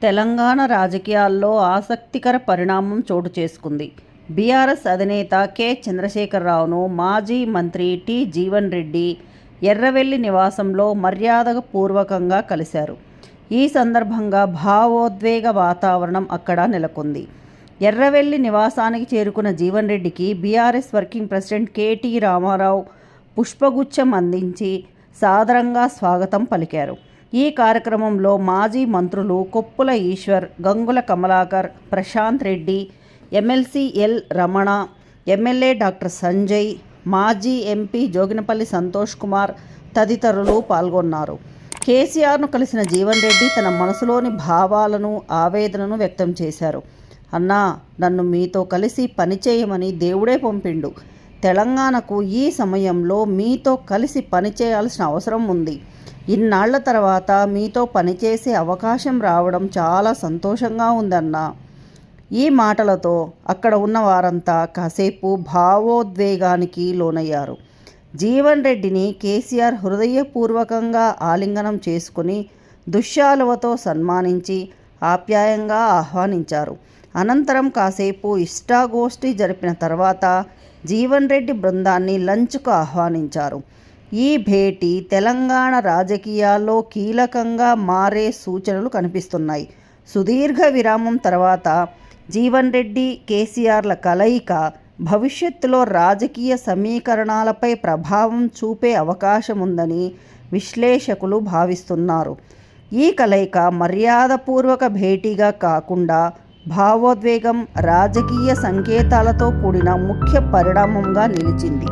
తెలంగాణ రాజకీయాల్లో ఆసక్తికర పరిణామం చోటు చేసుకుంది. బీఆర్ఎస్ అధినేత కె. చంద్రశేఖరరావును మాజీ మంత్రి టి. జీవన్ రెడ్డి ఎర్రవెల్లి నివాసంలో మర్యాదపూర్వకంగా కలిశారు. ఈ సందర్భంగా భావోద్వేగ వాతావరణం అక్కడ నెలకొంది. ఎర్రవెల్లి నివాసానికి చేరుకున్న జీవన్ రెడ్డికి BRS working president KT. Ramarao పుష్పగుచ్ఛం అందించి సాదరంగా స్వాగతం పలికారు. ఈ కార్యక్రమంలో మాజీ మంత్రులు Koppula Eshwar, Gangula Kamalakar, Prashant Reddy, MLC L. Ramana, MLA doctor Sanjay, మాజీ ఎంపీ జోగినపల్లి సంతోష్ కుమార్ తదితరులు పాల్గొన్నారు. కేసీఆర్ను కలిసిన జీవన్ రెడ్డి తన మనసులోని భావాలను, ఆవేదనను వ్యక్తం చేశారు. అన్నా, నన్ను మీతో కలిసి పనిచేయమని దేవుడే పంపిండు. తెలంగాణకు ఈ సమయంలో మీతో కలిసి పనిచేయాల్సిన అవసరం ఉంది. ఇన్నాళ్ల తర్వాత మీతో పనిచేసే అవకాశం రావడం చాలా సంతోషంగా ఉందన్నా. ఈ మాటలతో అక్కడ ఉన్న వారంతా కాసేపు భావోద్వేగానికి లోనయ్యారు. జీవన్ రెడ్డిని కేసీఆర్ హృదయపూర్వకంగా ఆలింగనం చేసుకుని దుశ్శాలువతో సన్మానించి ఆప్యాయంగా ఆహ్వానించారు. అనంతరం కాసేపు ఇష్టాగోష్ఠి జరిపిన తర్వాత జీవన్ రెడ్డి బృందాన్ని లంచ్కు ఆహ్వానించారు. ఈ భేటీ తెలంగాణ రాజకీయాల్లో కీలకంగా మారే సూచనలు కనిపిస్తున్నాయి. సుదీర్ఘ విరామం తర్వాత జీవన్ రెడ్డి, కేసీఆర్ల కలయిక భవిష్యత్తులో రాజకీయ సమీకరణాలపై ప్రభావం చూపే అవకాశం ఉందని విశ్లేషకులు భావిస్తున్నారు. ఈ కలయిక మర్యాదపూర్వక భేటీగా కాకుండా భావోద్వేగం, రాజకీయ సంకేతాలతో కూడిన ముఖ్య పరిణామంగా నిలిచింది.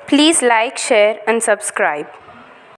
Please like, share and subscribe.